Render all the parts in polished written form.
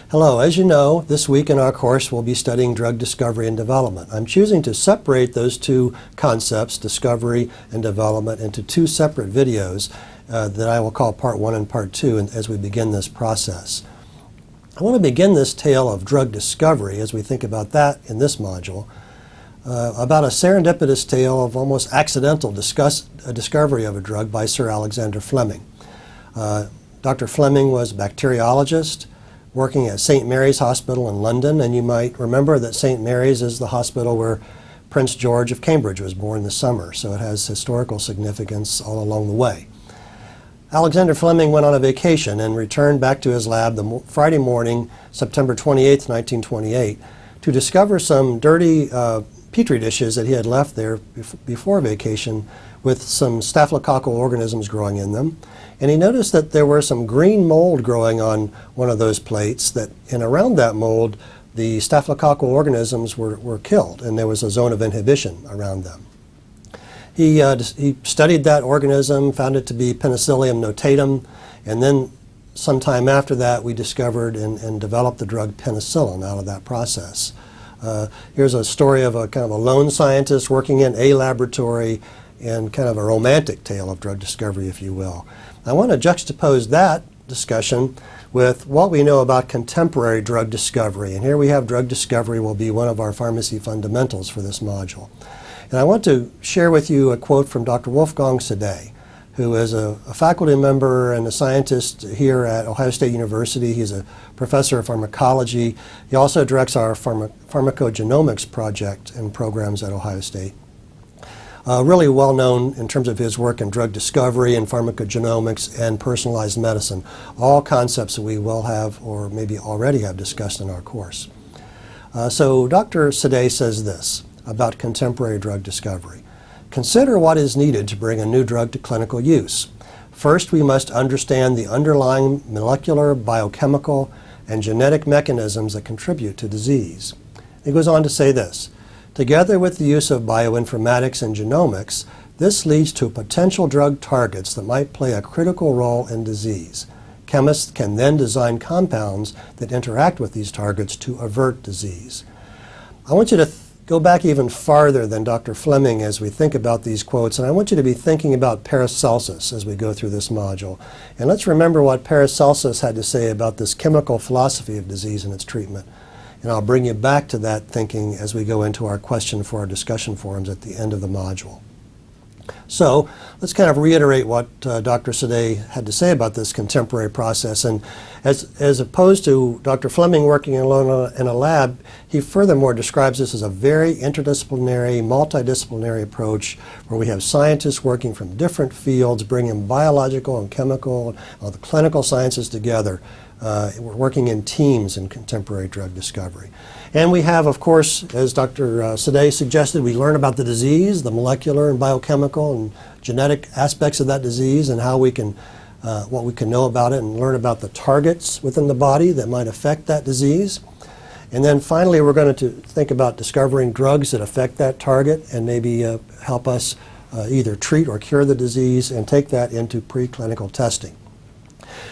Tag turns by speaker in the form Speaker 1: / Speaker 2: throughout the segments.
Speaker 1: Hello, as you know, this week in our course we'll be studying drug discovery and development. I'm choosing to separate those two concepts, discovery and development, into two separate videos that I will call Part 1 and Part 2 as we begin this process. I want to begin this tale of drug discovery, as we think about that in this module, about a serendipitous tale of almost accidental discovery of a drug by Sir Alexander Fleming. Dr. Fleming was a bacteriologist working at St. Mary's Hospital in London, and you might remember that St. Mary's is the hospital where Prince George of Cambridge was born this summer, so it has historical significance all along the way. Alexander Fleming went on a vacation and returned back to his lab the Friday morning, September 28, 1928, to discover some dirty petri dishes that he had left there before vacation with some staphylococcal organisms growing in them. And he noticed that there were some green mold growing on one of those plates, and around that mold the staphylococcal organisms were killed, and there was a zone of inhibition around them. He studied that organism, found it to be Penicillium notatum, and then sometime after that we discovered and developed the drug penicillin out of that process. Here's a story of a kind of a lone scientist working in a laboratory, and kind of a romantic tale of drug discovery, if you will. I want to juxtapose that discussion with what we know about contemporary drug discovery. And here we have drug discovery will be one of our pharmacy fundamentals for this module. And I want to share with you a quote from Dr. Wolfgang Sadeh, who is a faculty member and a scientist here at Ohio State University. He's a professor of pharmacology. He also directs our pharmacogenomics project and programs at Ohio State. Really well known in terms of his work in drug discovery and pharmacogenomics and personalized medicine, all concepts that we will have or maybe already have discussed in our course. So Dr. Sadeh says this about contemporary drug discovery. Consider what is needed to bring a new drug to clinical use. First, we must understand the underlying molecular, biochemical, and genetic mechanisms that contribute to disease. He goes on to say this. Together with the use of bioinformatics and genomics, this leads to potential drug targets that might play a critical role in disease. Chemists can then design compounds that interact with these targets to avert disease. I want you to go back even farther than Dr. Fleming as we think about these quotes, and I want you to be thinking about Paracelsus as we go through this module. And let's remember what Paracelsus had to say about this chemical philosophy of disease and its treatment. And I'll bring you back to that thinking as we go into our question for our discussion forums at the end of the module. So let's kind of reiterate what Dr. Sadeh had to say about this contemporary process. And as opposed to Dr. Fleming working alone in a lab, he furthermore describes this as a very interdisciplinary, multidisciplinary approach where we have scientists working from different fields, bringing biological and chemical, all the clinical sciences together. We're working in teams in contemporary drug discovery. And we have, of course, as Dr. Sadeh suggested, we learn about the disease, the molecular and biochemical and genetic aspects of that disease and how we can, what we can know about it, and learn about the targets within the body that might affect that disease. And then finally, we're going to think about discovering drugs that affect that target and maybe help us either treat or cure the disease and take that into preclinical testing.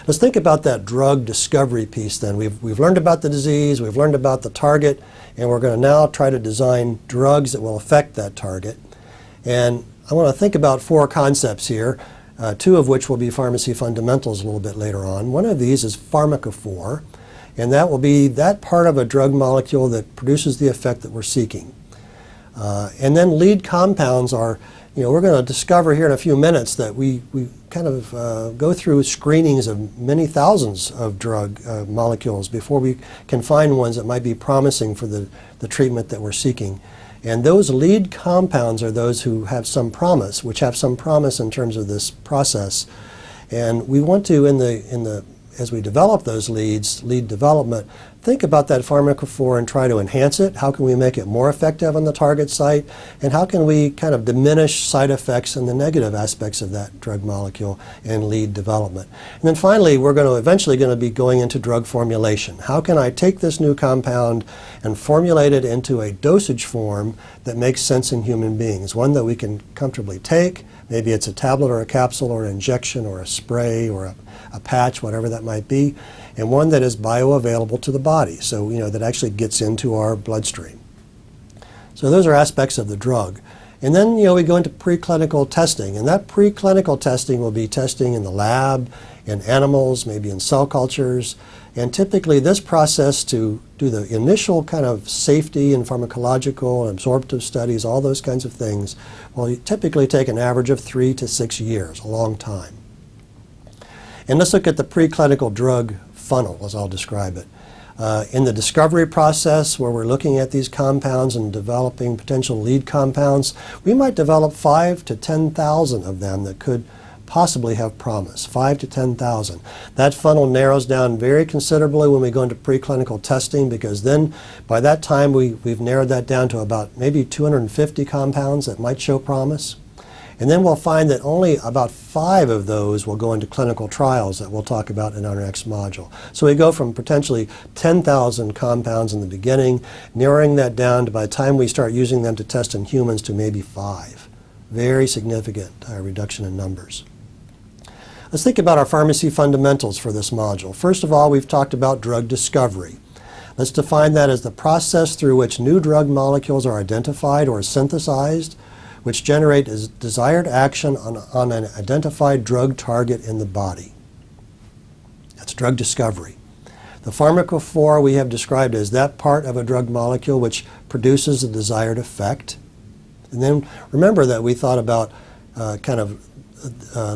Speaker 1: Let's think about that drug discovery piece then. We've learned about the disease, we've learned about the target, and we're going to now try to design drugs that will affect that target. And I want to think about four concepts here, two of which will be pharmacy fundamentals a little bit later on. One of these is pharmacophore, and that will be that part of a drug molecule that produces the effect that we're seeking. And then lead compounds are, we're going to discover here in a few minutes that we kind of go through screenings of many thousands of drug molecules before we can find ones that might be promising for the treatment that we're seeking. And those lead compounds are those who have some promise, which have some promise in terms of this process. And we want to, as we develop those leads, lead development, think about that pharmacophore and try to enhance it. How can we make it more effective on the target site? And how can we kind of diminish side effects and the negative aspects of that drug molecule in lead development? And then finally, we're eventually going to be going into drug formulation. How can I take this new compound and formulate it into a dosage form that makes sense in human beings? One that we can comfortably take, Maybe it's a tablet or a capsule or an injection or a spray or a patch, whatever that might be, and one that is bioavailable to the body, so that actually gets into our bloodstream. So those are aspects of the drug. And then we go into preclinical testing, and that preclinical testing will be testing in the lab, in animals, maybe in cell cultures, and typically this process to do the initial kind of safety and pharmacological and absorptive studies, all those kinds of things, will typically take an average of 3 to 6 years, a long time. And let's look at the preclinical drug funnel, as I'll describe it. In the discovery process, where we're looking at these compounds and developing potential lead compounds, we might develop 5,000 to 10,000 of them that could possibly have promise, 5,000 to 10,000. That funnel narrows down very considerably when we go into preclinical testing, because then by that time we've narrowed that down to about maybe 250 compounds that might show promise. And then we'll find that only about 5 of those will go into clinical trials that we'll talk about in our next module. So we go from potentially 10,000 compounds in the beginning, narrowing that down to, by the time we start using them to test in humans, to maybe 5. Very significant reduction in numbers. Let's think about our pharmacy fundamentals for this module. First of all, we've talked about drug discovery. Let's define that as the process through which new drug molecules are identified or synthesized, which generate a desired action on an identified drug target in the body. That's drug discovery. The pharmacophore we have described as that part of a drug molecule which produces the desired effect. And then remember that we thought about kind of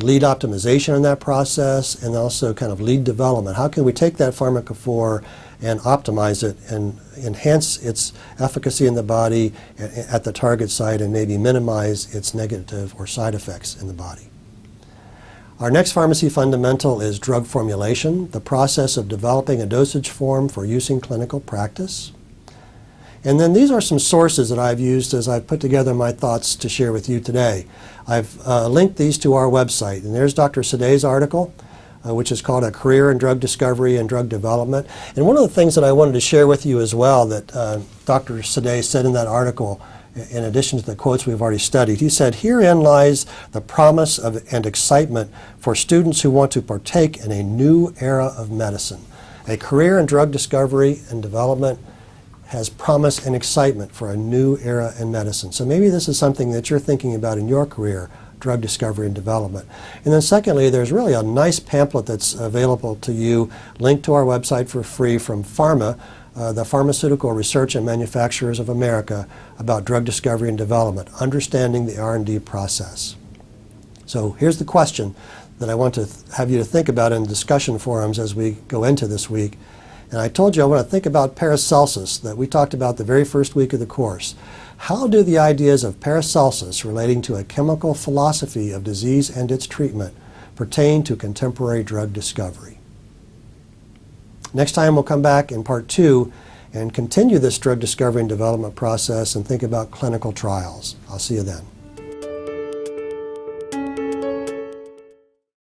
Speaker 1: lead optimization in that process, and also kind of lead development. How can we take that pharmacophore and optimize it and enhance its efficacy in the body at the target site, and maybe minimize its negative or side effects in the body? Our next pharmacy fundamental is drug formulation, the process of developing a dosage form for use in clinical practice. And then these are some sources that I've used as I've put together my thoughts to share with you today. I've linked these to our website, and there's Dr. Sadeh's article, which is called A Career in Drug Discovery and Drug Development. And one of the things that I wanted to share with you as well that Dr. Sadeh said in that article, in addition to the quotes we've already studied, he said, "Herein lies the promise and excitement for students who want to partake in a new era of medicine. A career in drug discovery and development has promise and excitement for a new era in medicine." So maybe this is something that you're thinking about in your career, drug discovery and development. And then secondly, there's really a nice pamphlet that's available to you, linked to our website for free, from PhRMA, the Pharmaceutical Research and Manufacturers of America, about drug discovery and development, understanding the R&D process. So here's the question that I want to have you to think about in discussion forums as we go into this week. And I told you I want to think about Paracelsus that we talked about the very first week of the course. How do the ideas of Paracelsus relating to a chemical philosophy of disease and its treatment pertain to contemporary drug discovery? Next time we'll come back in part 2 and continue this drug discovery and development process and think about clinical trials. I'll see you then.